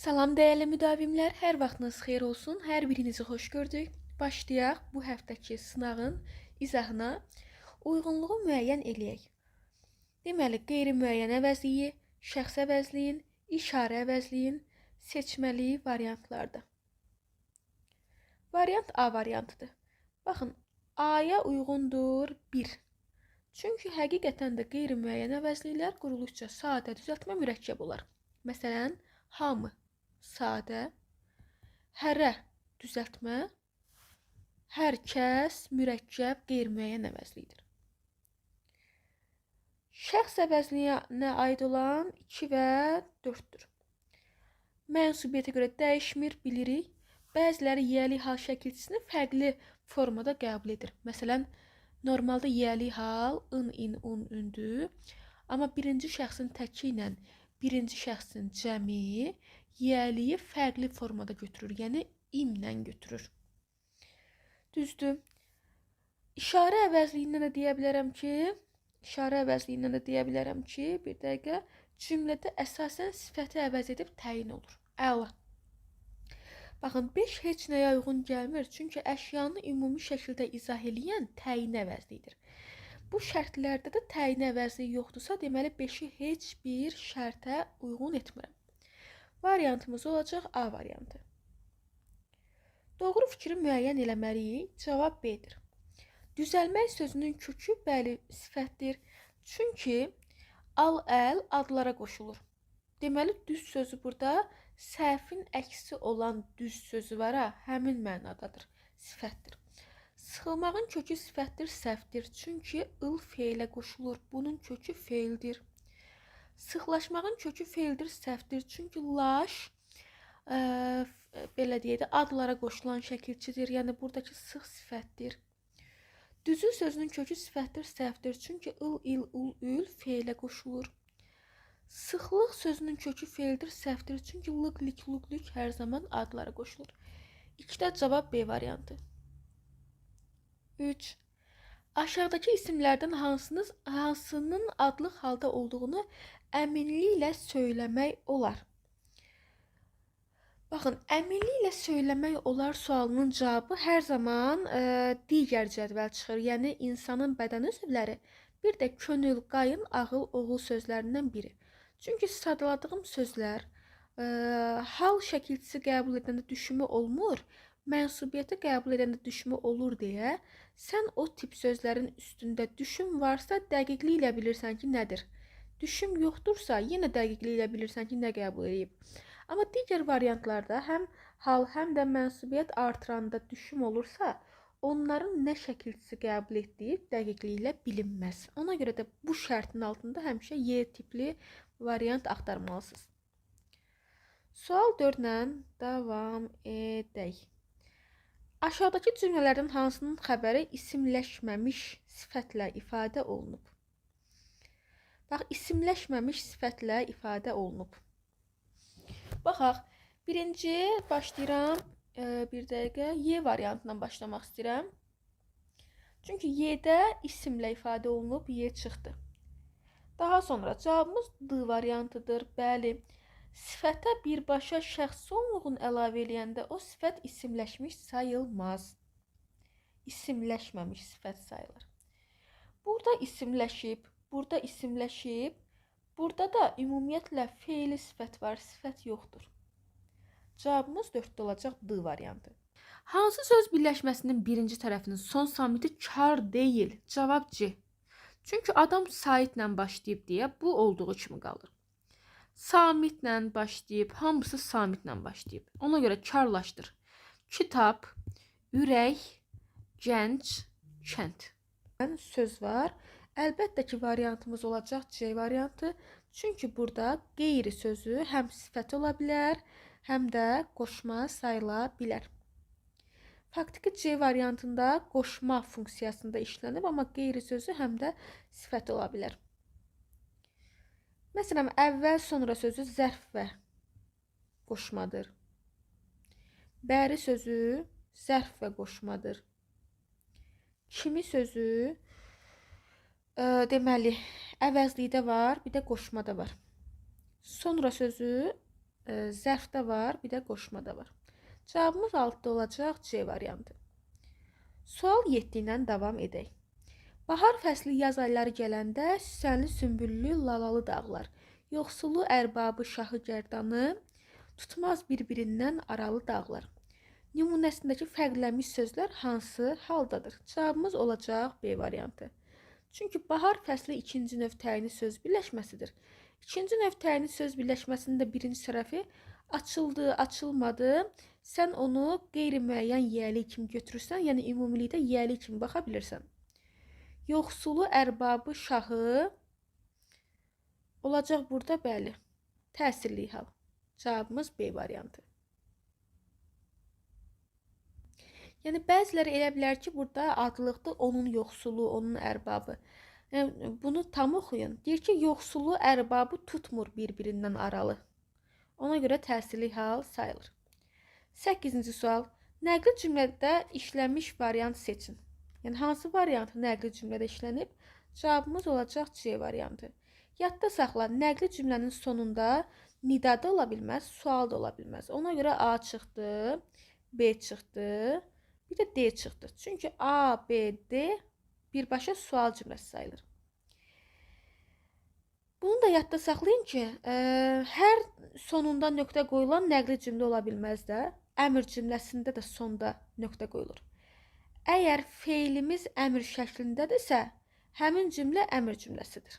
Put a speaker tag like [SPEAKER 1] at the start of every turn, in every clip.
[SPEAKER 1] Salam dəyərli müdavimlər, hər vaxtınız xeyir olsun. Hər birinizi xoş gördük. Başlayaq bu həftəki sınağın izahına. Uyğunluğu müəyyən eləyək. Deməli, qeyri-müəyyən əvəzliyi, şəxs əvəzliyin, işarə əvəzliyin seçməli variantlardır. Variant A variantıdır. Baxın, A-ya uyğundur 1. Çünki həqiqətən də qeyri-müəyyən əvəzliklər quruluşca sadə düzəltmə mürəkkəb olar. Məsələn, hamı sadə, hərə düzəltmə, hər kəs mürəkkəb qeyri-müəyyən əvəzliyidir. Şəxs əvəzliyinə aid olan 2 və 4-dür. Mənsubiyyətə görə dəyişmir, bilirik. Bəziləri yiyəlik hal şəkilçisini fərqli formada qəbul edir. Məsələn, normalda yiyəlik hal ın, in, un, ündür. Amma birinci şəxsin təki ilə birinci şəxsin cəmi yiyəliyi fərqli formada götürür. Yəni, imlə götürür. Düzdür. İşarə əvəzliyindən də deyə bilərəm ki, bir dəqiqə, cümlədə əsasən sifəti əvəz edib təyin olur. Əla. Baxın, 5 heç nəyə uyğun gəlmir, çünki əşyanı ümumi şəkildə izah eləyən təyin əvəzliyidir. Bu şərtlərdə də təyin əvəzliyi yoxdursa, deməli 5-i heç bir şərtə uyğun etmirəm. Variantımız olacaq A variantı. Doğru fikri müəyyən eləməliyik. Cavab B-dir. Düzəlmək sözünün kökü bəli sifətdir. Çünki al-əl adlara qoşulur. Deməli, düz sözü burada səhvin əksi olan düz sözü var, həmin mənadadır. Sifətdir. Sıxılmağın kökü sifətdir, səhvdir. Çünki ıl feilə qoşulur. Bunun kökü feildir. Sıxlaşmağın kökü feildir, səhvdir. Çünki laş belə deyək də adlara qoşulan şəkilçidir. Yəni buradakı sıx sifətdir. Düzül sözünün kökü sifətdir, səhvdir. Çünki ıl, il, ul, ül feilə qoşulur. Sıxlıq sözünün kökü feildir, səhvdir. Çünki lıq, lik, luq, lük hər zaman adlara qoşulur. 2-də cavab B variantı. 3. Aşağıdakı isimlərdən hansının adlıq halda olduğunu əminliklə söyləmək olar. Baxın, əminliklə söyləmək olar sualının cavabı hər zaman digər cədvəl çıxır. Yəni, insanın bədən üzvləri bir də könül, qayın, ağıl, oğul sözlərindən biri. Çünki sadaladığım sözlər hal şəkilçisi qəbul edəndə düşümü olmur, mənsubiyyəti qəbul edəndə düşümü olur deyə sən o tip sözlərin üstündə düşüm varsa dəqiqliklə bilirsən ki, nədir? Düşüm yoxdursa, yenə dəqiqliklə bilirsən ki, nə qəbul edib. Amma digər variantlarda həm hal, həm də mənsubiyyət artıranda düşüm olursa, onların nə şəkilçisi qəbul etdiyi dəqiqliklə bilinməz. Ona görə də bu şərtin altında həmişə Y tipli variant axtarmalısınız. Sual 4-lə davam edək. Aşağıdakı cümlələrdən hansının xəbəri isimləşməmiş sifətlə ifadə olunub? Bax, isimləşməmiş sifətlə ifadə olunub. Baxaq, birinci başlayıram, bir dəqiqə, Y variantından başlamaq istəyirəm. Çünki Y-də isimlə ifadə olunub, Y çıxdı. Daha sonra cavabımız D variantıdır, bəli. Sifətə birbaşa şəxs sonluğun əlavə eləyəndə o sifət isimləşmiş sayılmaz. İsimləşməmiş sifət sayılır. Burada isimləşib, burada da ümumiyyətlə feili sifət var, sifət yoxdur. Cavabımız 4-də olacaq D variantı. Hansı söz birləşməsinin birinci tərəfinin son samiti kar deyil? Cavab C. Çünki adam saitlə başlayıb deyə bu olduğu kimi qalır. Samitlə başlayıb, hamısı samitlə başlayıb. Ona görə karlaşdır. Kitab, ürək, gənc, kənd. Söz var. Əlbəttə ki, variantımız olacaq C variantı. Çünki burada qeyri sözü həm sifət ola bilər, həm də qoşma sayıla bilər. Faktiki C variantında qoşma funksiyasında işlənib, amma qeyri sözü həm də sifət ola bilər. Məsələn, əvvəl sonra sözü zərf və qoşmadır. Bəri sözü zərf və qoşmadır. Kimi sözü deməli, əvəzlikdə var, bir də qoşmada var. Sonra sözü Zərfdə var, bir də qoşmada var. Cavabımız altda olacaq C variantı. Sual 7 ilə davam edək. Bahar fəsli yaz ayları gələndə süsənli, sümbüllü, lalalı dağlar, yoxsulu, ərbabı, şahı, gərdanı, tutmaz bir-birindən aralı dağlar. Nümunəsindəki fərqlənmiş sözlər hansı haldadır? Cavabımız olacaq B variantı. Çünki bahar fəsli ikinci növ təyini söz birləşməsidir. İkinci növ təyini söz birləşməsinin də birinci tərəfi açıldı, açılmadı. Sən onu qeyri-müəyyən yiyəlik kimi götürürsən, yəni ümumilikdə yiyəlik kimi baxa bilirsən. Yoxsulu, ərbabı, şahı olacaq burada, bəli. Təsirli hal. Cavabımız B variantı. Yəni bəziləri elə bilər ki, burada adlıqdır, onun yoxsulu, onun ərbabı. Yəni, bunu tam oxuyun. Deyir ki, yoxsulu, ərbabı tutmur bir-birindən aralı. Ona görə təsirli hal sayılır. 8-ci sual. Nəqli cümlədə işlənmiş variant seçin. Yəni hansı variant nəqli cümlədə işlənib? Cavabımız olacaq C variantı. Yadda saxla, nəqli cümlənin sonunda nida da ola bilməz, sual da ola bilməz. Ona görə A çıxdı, B çıxdı, bir də D çıxdı. Çünki A, B, D birbaşa sual cümləsi sayılır. Bunu da yadda saxlayın ki, hər sonunda nöqtə qoyulan nəqli cümlə ola bilməz də. Əmr cümləsində də sonda nöqtə qoyulur. Əgər feilimiz əmr şəklindədirsə, həmin cümlə əmr cümləsidir.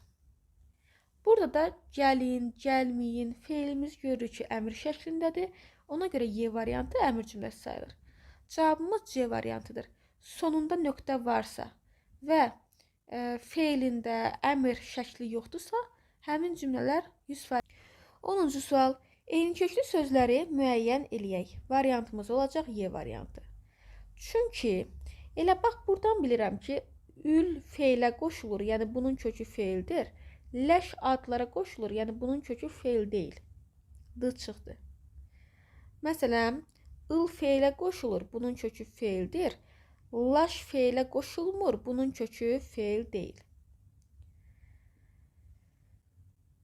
[SPEAKER 1] Burada da gəlin, gəlməyin, feilimiz görürük ki, əmr şəklindədir. Ona görə Y variantı əmr cümləsi sayılır. Cavabımız C variantıdır. Sonunda nöqtə varsa və feilində əmr şəkli yoxdursa, həmin cümlələr 100%. 10-cu sual. Eyniköklü sözləri müəyyən eləyək. Variantımız olacaq Y variantı. Çünki elə bax buradan bilirəm ki, ül feilə qoşulur, yəni bunun kökü feildir. Ləş adlara qoşulur, yəni bunun kökü feil deyil. D çıxdı. Məsələn, ıl feilə qoşulur, bunun kökü feildir. Laş feilə qoşulmur, bunun kökü feil deyil.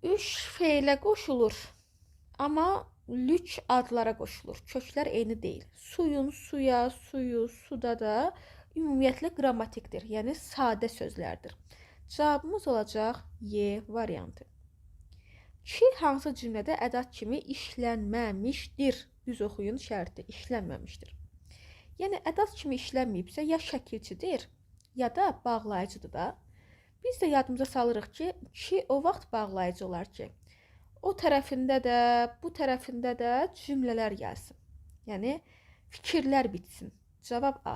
[SPEAKER 1] Üç feilə qoşulur, amma lük adlara qoşulur. Köklər eyni deyil. Suyun, suya, suyu, suda da ümumiyyətlə qrammatikdir, yəni sadə sözlərdir. Cavabımız olacaq Y variantı. Ki hansı cümlədə ədat kimi işlənməmişdir? Düz oxuyun, şərti işlənməmişdir. Yəni ədat kimi işlənməyibsə ya şəkilçidir, ya da bağlayıcıdır da. Biz də yadımıza salırıq ki, o vaxt bağlayıcı olar ki, o tərəfində də, bu tərəfində də cümlələr gəlsin. Yəni fikirlər bitsin. Cavab A.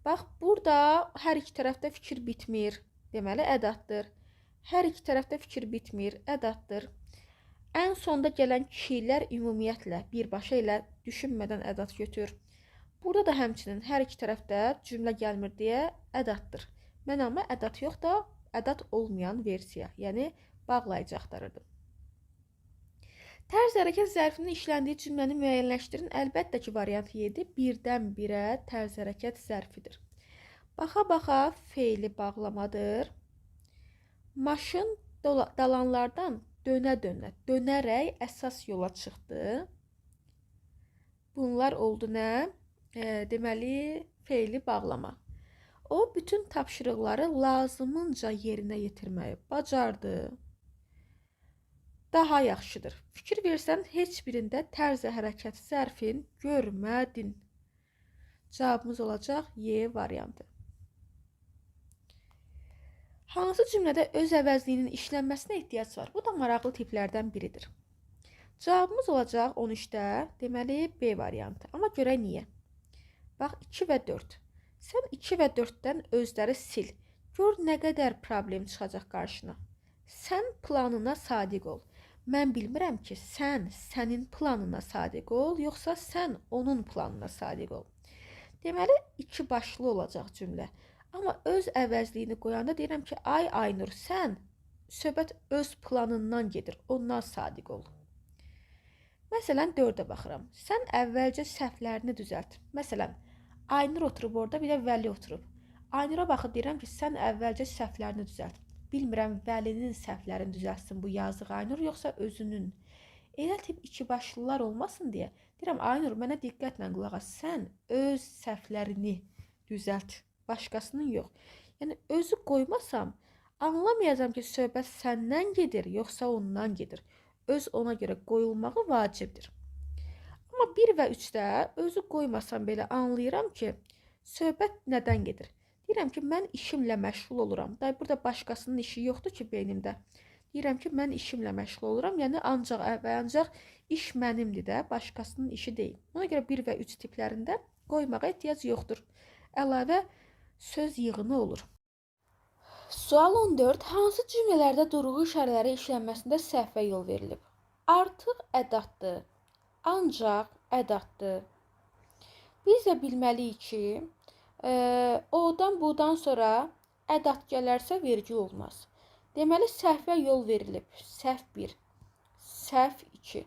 [SPEAKER 1] Bax, burada hər iki tərəfdə fikir bitmir. Deməli, ədatdır. Hər iki tərəfdə fikir bitmir, ədatdır. Ən sonda gələn kilər ümumiyyətlə birbaşa ilə düşünmədən ədat götür. Burada da həmçinin hər iki tərəfdə cümlə gəlmir deyə ədatdır. Mən amma ədat yox da ədat olmayan versiya, yəni bağlayıcı axtarırdım. Tərz hərəkət zərfinin işləndiyi cümləni müəyyənləşdirin. Əlbəttə ki, variant 7 birdən birə tərz hərəkət zərfidir. Baxa-baxa feili bağlamadır. Maşın dalanlardan dönə-dönə, dönərək əsas yola çıxdı. Bunlar oldu nə? Deməli, feili bağlama. O, bütün tapşırıqları lazımınca yerinə yetirməyi bacardı. Daha yaxşıdır. Fikir versən, heç birində tərz hərəkət zərfin görmədin. Cavabımız olacaq Y variantı. Hansı cümlədə öz əvəzliyinin işlənməsinə ehtiyac var? Bu da maraqlı tiplərdən biridir. Cavabımız olacaq 13-də, deməli B variantı. Amma görək niyə? Bax, 2 və 4. Sən 2 və 4-dən özləri sil. Gör nə qədər problem çıxacaq qarşına. Sən planına sadiq ol. Mən bilmirəm ki, sən sənin planına sadiq ol, yoxsa sən onun planına sadiq ol. Deməli, 2 başlı olacaq cümlə. Amma öz əvəzliyini qoyanda deyirəm ki, ay Aynur, sən söhbət öz planından gedir, ondan sadiq ol. Məsələn, 4-ə baxıram. Sən əvvəlcə səhvlərini düzəlt. Məsələn, Aynur oturub orada, bir də Vəli oturub. Aynura baxıb deyirəm ki, sən əvvəlcə səhvlərini düzəlt. Bilmirəm, Vəlinin səhvlərini düzəltsin bu yazıq Aynur, yoxsa özünün. Elə tip iki başlılar olmasın deyə deyirəm, Aynur, mənə diqqətlə qulaq as. Sən öz səhvlərini düzəlt, başqasının yox. Yəni özü qoymasam, anlamayacam ki, söhbət səndən gedir, yoxsa ondan gedir. Öz ona görə qoyulmağı vacibdir. Amma 1 və 3-də özü qoymasam belə anlayıram ki, söhbət nədən gedir. Deyirəm ki, mən işimlə məşğul oluram. Da burada başqasının işi yoxdur ki beynimdə. Deyirəm ki, mən işimlə məşğul oluram. Yəni ancaq və ancaq iş mənimdir də, başqasının işi deyil. Ona görə 1 və 3 tiplərində qoymağa ehtiyac yoxdur. Əlavə söz yığını olur. Sual 14. Hansı cümlələrdə durğu işarələri işlənməsində səhvə yol verilib? Artıq ədatdır. Ancaq ədatdır. Biz də bilməliyik ki, o'dan budan sonra ədat gələrsə vergül olmaz. Deməli, səhvə yol verilib. Səhv 1, səhv 2.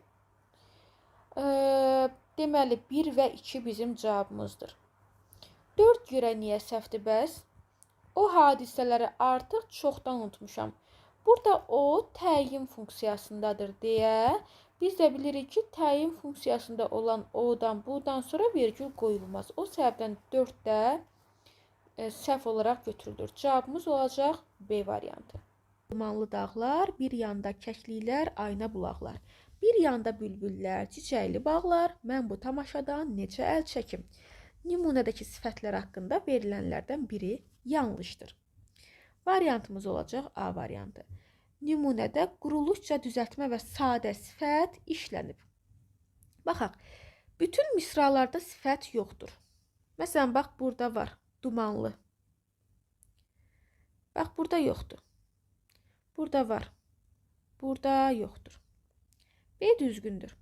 [SPEAKER 1] Deməli, 1 və 2 bizim cavabımızdır. 4 görə niyə səhvdir bəs? O hadisələri artıq çoxdan unutmuşam. Burada o təyin funksiyasındadır deyə biz də bilirik ki, təyin funksiyasında olan o'dan budan sonra vergül qoyulmaz. O səbəbdən 4-də səhv olaraq götürülür. Cavabımız olacaq B variantı. Dumanlı dağlar, bir yanda kəkliklər, ayna bulaqlar. Bir yanda bülbüllər, çiçəkli bağlar. Mən bu tamaşadan necə əl çəkim? Nümunədəki sifətlər haqqında verilənlərdən biri yanlışdır. Variantımız olacaq A variantı. Nümunədə quruluşca düzəltmə və sadə sifət işlənib. Baxaq, bütün misralarda sifət yoxdur. Məsələn, bax, burada var, dumanlı. Bax, burada yoxdur. Burada var, burada yoxdur. B düzgündür.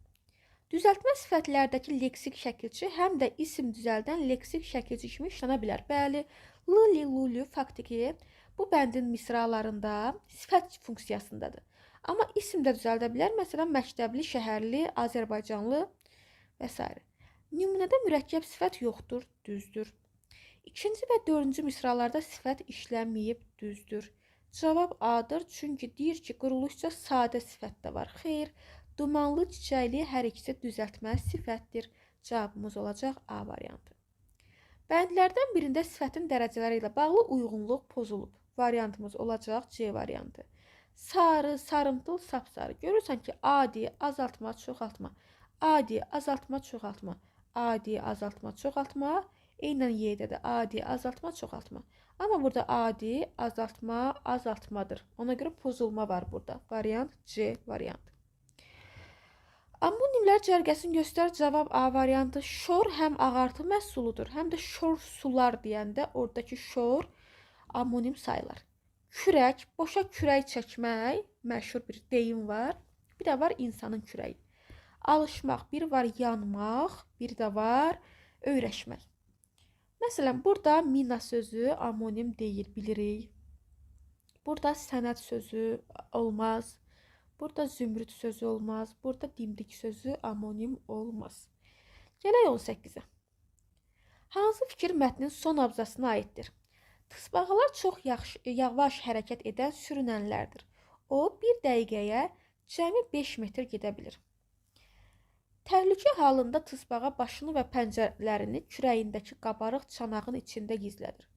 [SPEAKER 1] Düzəltmə sifətlərdəki leksik şəkilçi həm də isim düzəldən leksik şəkilçi kimi işlənə bilər. Bəli, li, lulu faktiki bu bəndin misralarında sifət funksiyasındadır. Amma isim də düzəldə bilər. Məsələn, məktəbli, şəhərli, Azərbaycanlı və s. Nümunədə mürəkkəb sifət yoxdur, düzdür. İkinci və dördüncü misralarda sifət işlənməyib, düzdür. Cavab A-dır, çünki deyir ki, quruluşca sadə sifət də var. Xeyr, dumanlı, çiçəkli hər ikisi düzəltmə sifətdir. Cavabımız olacaq A variantı. Bəndlərdən birində sifətin dərəcələri ilə bağlı uyğunluq pozulub. Variantımız olacaq C variantı. Sarı, sarımtıl, sapsarı. Görürsən ki, adi, azaltma, çoxaltma. Adi, azaltma, çoxaltma. Adi, azaltma, çoxaltma. Eynən Y-də də adi, azaltma, çoxaltma. Amma burada adi, azaltma, azaltmadır. Ona görə pozulma var burada. Variant C variantı. Ammonimlər cərgəsini göstər. Cavab A variantı. Şor həm ağartı məhsuludur, həm də şor sular deyəndə oradakı şor ammonim sayılır. Kürək, boşa kürək çəkmək, məşhur bir deyim var. Bir də var insanın kürəyi. Alışmaq, bir var yanmaq, bir də var öyrəşmək. Məsələn, burada mina sözü ammonim deyil, bilirik. Burada sənət sözü olmaz. Burada zümrüd sözü olmaz. Burada dimdik sözü ammonim olmaz. Gələk 18-ə. Hansı fikir mətnin son abzasına aiddir? Tısbağalar çox yavaş hərəkət edən sürünənlərdir. O, bir dəqiqəyə cəmi 5 metr gedə bilir. Təhlükə halında tısbağa başını və pəncərələrini kürəyindəki qabarıq çanağın içində gizlədir.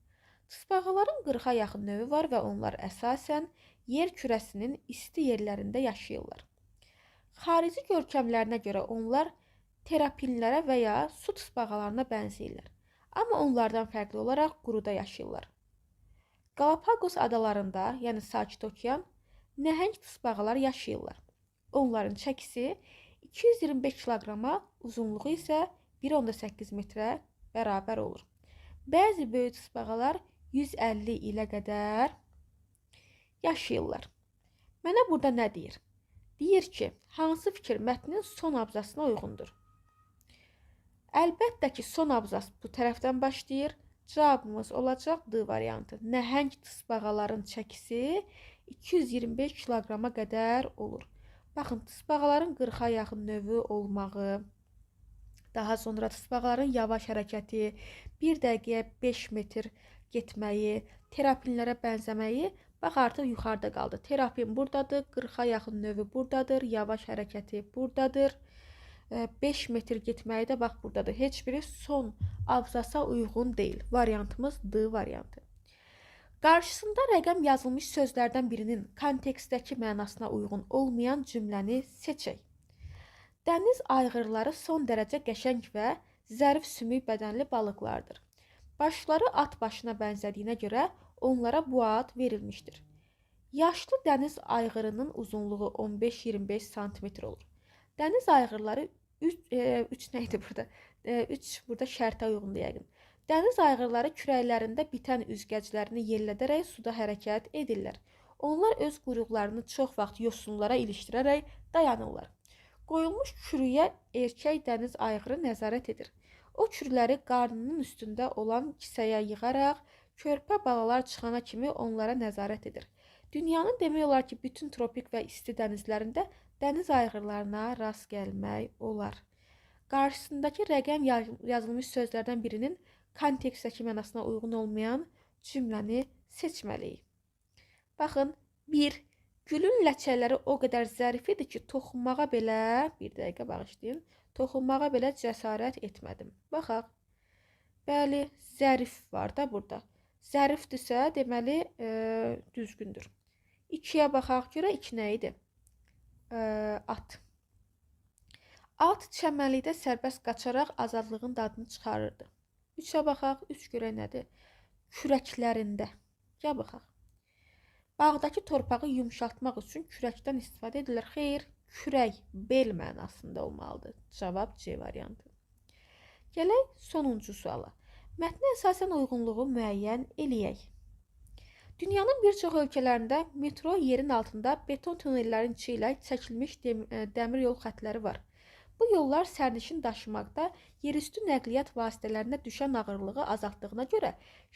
[SPEAKER 1] Tısbağaların 40-a yaxın növü var və onlar əsasən yer kürəsinin isti yerlərində yaşayırlar. Xarici görkəmlərinə görə onlar terapinlərə və ya su tısbağalarına bənzəyirlər. Amma onlardan fərqli olaraq quruda yaşayırlar. Galapagos adalarında, yəni Sakit Okean, nəhəng tısbağalar yaşayırlar. Onların çəkisi 225 kiloqrama, uzunluğu isə 1,8 metrə bərabər olur. Bəzi böyük tısbağalar 150 ilə qədər yaşayırlar. Mənə burada nə deyir? Deyir ki, hansı fikir mətnin son abzasına uyğundur? Əlbəttə ki, son abzas bu tərəfdən başlayır. Cavabımız olacaq D variantı. Nəhəng tısbağaların çəkisi 225 kiloqrama qədər olur. Baxın, tısbağaların 40-a yaxın növü olmağı, daha sonra tısbağaların yavaş hərəkəti, bir dəqiqəyə 5 metr getməyi, terapinlərə bənzəməyi Bax, artıq yuxarıda qaldı. Terapin buradadır, 40-a yaxın növü buradadır, yavaş hərəkəti buradadır. 5 metr getməyi də bax buradadır. Heç biri son abzasa uyğun deyil. Variantımız D variantı. Qarşısında rəqəm yazılmış sözlərdən birinin kontekstdəki mənasına uyğun olmayan cümləni seçək. Dəniz ayğırları son dərəcə qəşəng və zərif sümük bədənli balıqlardır. Başları at başına bənzədiyinə görə onlara bu ad verilmişdir. Yaşlı dəniz ayğırının uzunluğu 15-25 sm olur. Dəniz ayğırları 3 nə idi burada? 3 burada şərtə uyğundur yəqin. Dəniz ayğırları kürəklərində bitən üzgəclərini yellədərək suda hərəkət edirlər. Onlar öz quyruqlarını çox vaxt yosunlara ilişdirərək dayanırlar. Qoyulmuş kürüyə erkək dəniz ayğırı nəzarət edir. O kürləri qarnının üstündə olan kisəyə yığaraq, körpə balalar çıxana kimi onlara nəzarət edir. Dünyanın demək olar ki, bütün tropik və isti dənizlərində dəniz ayğırlarına rast gəlmək olar. Qarşısındakı rəqəm yazılmış sözlərdən birinin kontekstdəki mənasına uyğun olmayan cümləni seçməliyik. Baxın, 1. Gülün ləçələri o qədər zərif idi ki, toxunmağa belə, bir dəqiqə bağışlayın, toxunmağa belə cəsarət etmədim. Baxaq, bəli, zərif var da burada. Zərifdirsə, deməli, düzgündür. 2-yə baxaq, görə 2 nə idi? At. At çəmənlikdə sərbəst qaçaraq azadlığın dadını çıxarırdı. 3-ə baxaq, 3 görə nədir? Kürəklərində. Ya baxaq. Bağdakı torpağı yumşaltmaq üçün kürəkdən istifadə edilir. Xeyr, kürək, bel mənasında olmalıdır. Cavab C variantı. Gələk sonuncu suala. Mətnə əsasən uyğunluğu müəyyən eləyək. Dünyanın bir çox ölkələrində metro yerin altında beton tunellərin içi ilə çəkilmiş dəmir yol xətləri var. Bu yollar sərnişin daşımaqda yerüstü nəqliyyat vasitələrinə düşən ağırlığı azaltdığına görə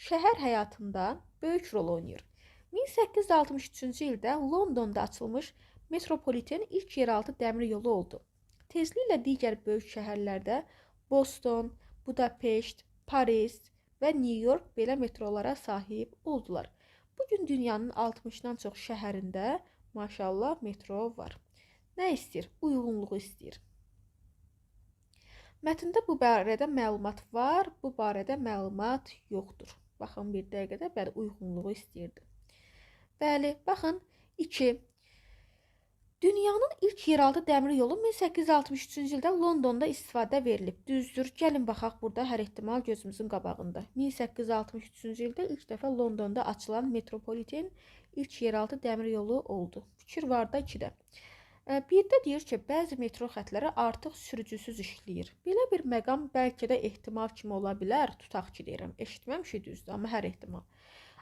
[SPEAKER 1] şəhər həyatında böyük rol oynayır. 1863-cü ildə Londonda açılmış metropoliten ilk yeraltı dəmir yolu oldu. Tezliklə digər böyük şəhərlərdə Boston, Budapeşt, Paris və New York belə metrolara sahib oldular. Bugün dünyanın 60-dan çox şəhərində maşallah metro var. Nə istəyir? Uyğunluğu istəyir. Mətndə bu barədə məlumat var, bu barədə məlumat yoxdur. Baxın, bir dəqiqədə bəli, uyğunluğu istəyirdi. Bəli, baxın, 2. Dünyanın ilk yeraltı dəmir yolu 1863-cü ildə Londonda istifadə verilib. Düzdür, gəlin baxaq burada hər ehtimal gözümüzün qabağında. 1863-cü ildə ilk dəfə Londonda açılan metropoliten ilk yeraltı dəmir yolu oldu. Fikir var da 2-də. Bir də deyir ki, bəzi metro xətləri artıq sürücüsüz işləyir. Belə bir məqam bəlkə də ehtimal kimi ola bilər, tutaq ki, deyirəm. Eşitməmişik düzdür, amma hər ehtimal.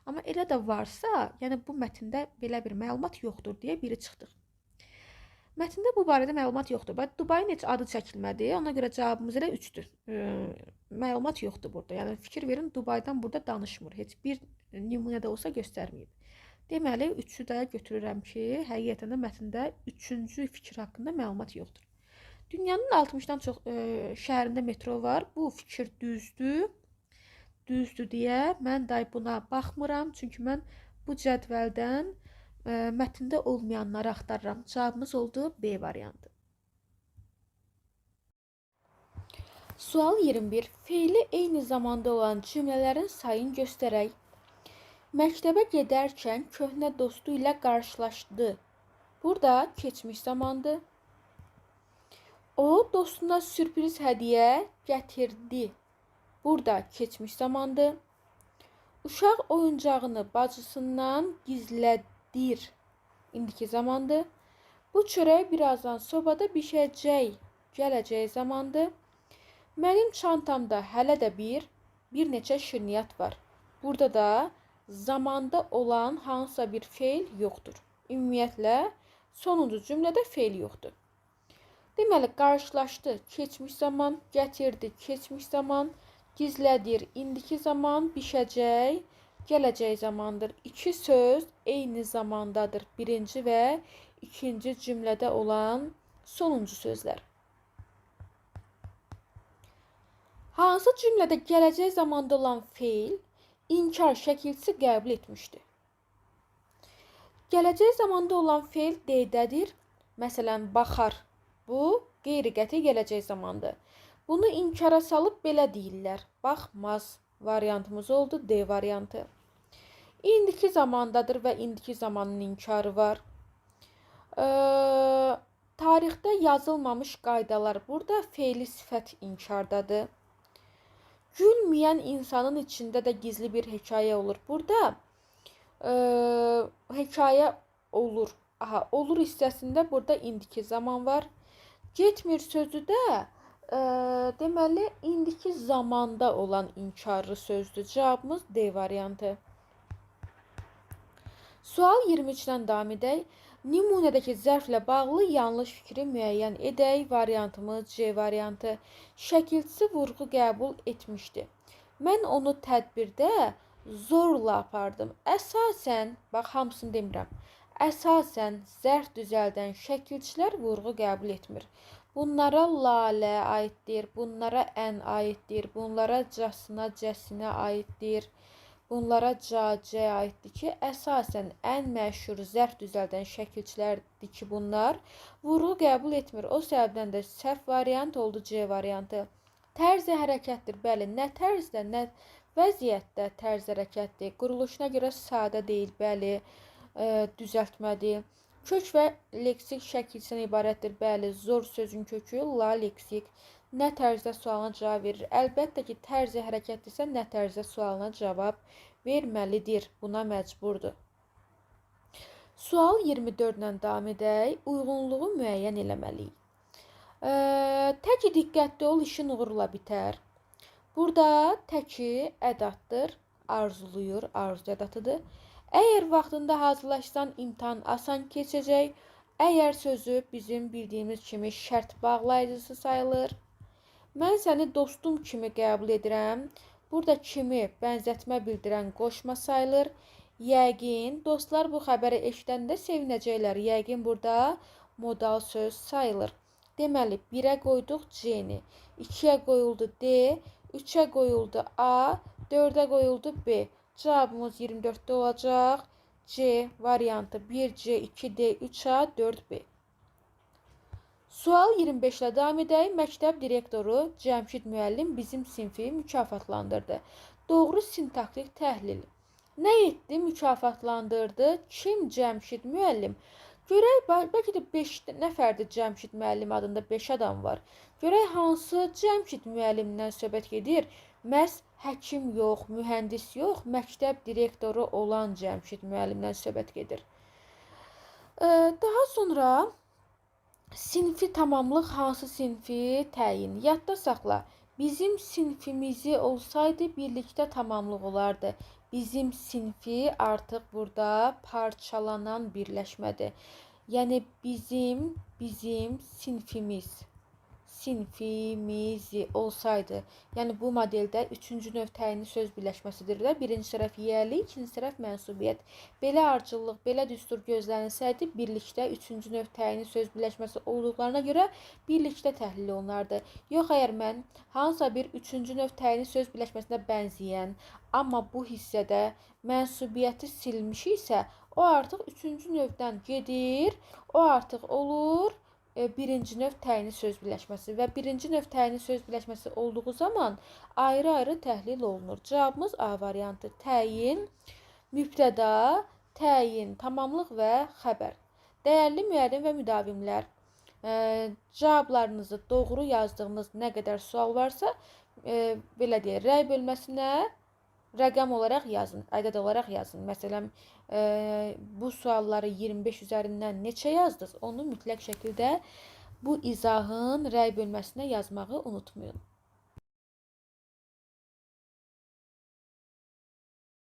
[SPEAKER 1] Amma elə də varsa, yəni bu mətndə belə bir məlumat yoxdur deyə biri çıxdıq. Mətndə bu barədə məlumat yoxdur. Dubayın heç adı çəkilmədi, ona görə cavabımız elə 3-dür. Məlumat yoxdur burada. Yəni fikir verin, Dubaydan burada danışmır. Heç bir nümunədə olsa göstərməyib. Deməli, 3-ü də götürürəm ki, həqiqətən də mətndə 3-cü fikir haqqında məlumat yoxdur. Dünyanın 60-dan çox şəhərində metro var. Bu fikir düzdür. Düzdür deyə mən də buna baxmıram. Çünki mən bu cədvəldən mətndə olmayanları axtarıram. Cavabımız oldu B variantı. Sual 21. Feili eyni zamanda olan cümlələrin sayını göstərək. Məktəbə gedərkən köhnə dostu ilə qarşılaşdı. Burada keçmiş zamandır. O dostuna sürpriz hədiyyə gətirdi. Burada keçmiş zamandır. Uşaq oyuncağını bacısından gizlədir. İndiki zamandır. Bu çörək birazdan sobada bişəcək. Gələcək zamandır. Mənim çantamda hələ də bir neçə şirniyyat var. Burada da zamanda olan hansısa bir feil yoxdur. Ümumiyyətlə, sonuncu cümlədə feil yoxdur. Deməli, qarşılaşdı, keçmiş zaman, gətirdi, keçmiş zaman, gizlədir, indiki zaman, bişəcək, gələcək zamandır. İki söz eyni zamandadır. Birinci və ikinci cümlədə olan sonuncu sözlər. Hansı cümlədə gələcək zamanda olan feil inkar şəkilçisi qəbul etmişdi? Gələcək zamanda olan fe'l D-dədir. Məsələn, baxar. Bu qeyri-qəti gələcək zamandır. Bunu inkara salıb belə deyirlər. Baxmaz variantımız oldu, D variantı. İndiki zamandadır və indiki zamanın inkarı var. Tarixdə yazılmamış qaydalar. Burada fe'li sifət inkardadır. Gülməyən insanın içində də gizli bir hekayə olur. Burada hekayə olur. Aha, olur hissəsində burada indiki zaman var. Getmir sözü də deməli indiki zamanda olan inkarlı sözdür. Cavabımız D variantı. Sual 23-dən davam edək. Nümunədəki zərflə bağlı yanlış fikri müəyyən edək. Variantımız C variantı. Şəkilçisi vurğu qəbul etmişdi. Mən onu tədbirdə zorla apardım. Əsasən, bax hamısını demirəm. Əsasən zərf düzəldən şəkilçilər vurğu qəbul etmir. Bunlara lalə aiddir, bunlara ən aiddir, bunlara casına, cəsinə aiddir. Bunlara cacə aiddir ki, əsasən ən məşhur zərf düzəldən şəkilçilərdir ki, bunlar vurğu qəbul etmir. O səbəbdən də səhv variant oldu C variantı. Tərzi hərəkətdir. Bəli, nə tərzdə, nə vəziyyətdə tərz hərəkətdir. Quruluşuna görə sadə deyil, bəli, düzəltmədir. Kök və leksik şəkilçisindən ibarətdir. Bəli, zor sözün kökü la leksik. Nə tərzdə sualına cavab verir? Əlbəttə ki, tərzi hərəkətdirsə, nə tərzdə sualına cavab verməlidir. Buna məcburdur. Sual 24-lə davam edək. Uyğunluğu müəyyən eləməliyik. Təki diqqətli ol, işin uğurla bitər. Burada təki ədatdır, arzuluyur, arzu ədatıdır. Əgər vaxtında hazırlaşsan, imtahan asan keçəcək. Əgər sözü bizim bildiyimiz kimi şərt bağlayıcısı sayılır. Mən səni dostum kimi qəbul edirəm. Burada kimi bənzətmə bildirən qoşma sayılır. Yəqin, dostlar bu xəbəri eşidəndə sevinəcəklər. Yəqin burada modal söz sayılır. Deməli, 1-ə qoyduq C-ni, 2-yə qoyuldu D, 3-ə qoyuldu A, 4-ə qoyuldu B. Cavabımız 24-də olacaq. C variantı 1C, 2D, 3A, 4B. Sual 25-lə davam edək. Məktəb direktoru Cəmşid müəllim bizim sinfi mükafatlandırdı. Doğru sintaktik təhlil. Nə etdi? Mükafatlandırdı. Kim? Cəmşid müəllim. Görək, bəlkə də 5 nəfərdir Cəmşid müəllim adında 5 adam var. Görək, hansı Cəmşid müəllimdən söhbət gedir? Məhz həkim yox, mühəndis yox, məktəb direktoru olan Cəmşid müəllimdən söhbət gedir. Daha sonra sinfi tamamlıq hansı sinfi təyin? Yadda saxla. Bizim sinfimizi olsaydı birlikdə tamamlıq olardı. Bizim sinfi artıq burada parçalanan birləşmədir. Yəni bizim sinfimizi olsaydı. Yəni bu modeldə 3-cü növ təyinli söz birləşməsidir də. Birinci tərəf yiyəli, ikinci tərəf mənsubiyyət. Belə ardıcıllıq, belə düstur gözlənilsəydi, birlikdə 3-cü növ təyinli söz birləşməsi olduqlarına görə birlikdə təhlil olunardı. Yox, əgər mən hansısa bir 3-cü növ təyinli söz birləşməsinə bənzəyən, amma bu hissədə mənsubiyyəti silmişiksə, o artıq 3-cü növdən gedir, o artıq olur birinci növ təyinli söz birləşməsi və birinci növ təyinli söz birləşməsi olduğu zaman ayrı-ayrı təhlil olunur. Cavabımız A variantı. Təyin, mübtəda, təyin, tamamlıq və xəbər. Dəyərli müəllim və müdavimlər, cavablarınızı doğru yazdığınız nə qədər sual varsa, belə deyək, rəy bölməsinə rəqəm olaraq yazın, ədəd olaraq yazın. Məsələn, bu sualları 25 üzərindən neçə yazdınız? Onu mütləq şəkildə bu izahın rəy bölməsinə yazmağı unutmayın.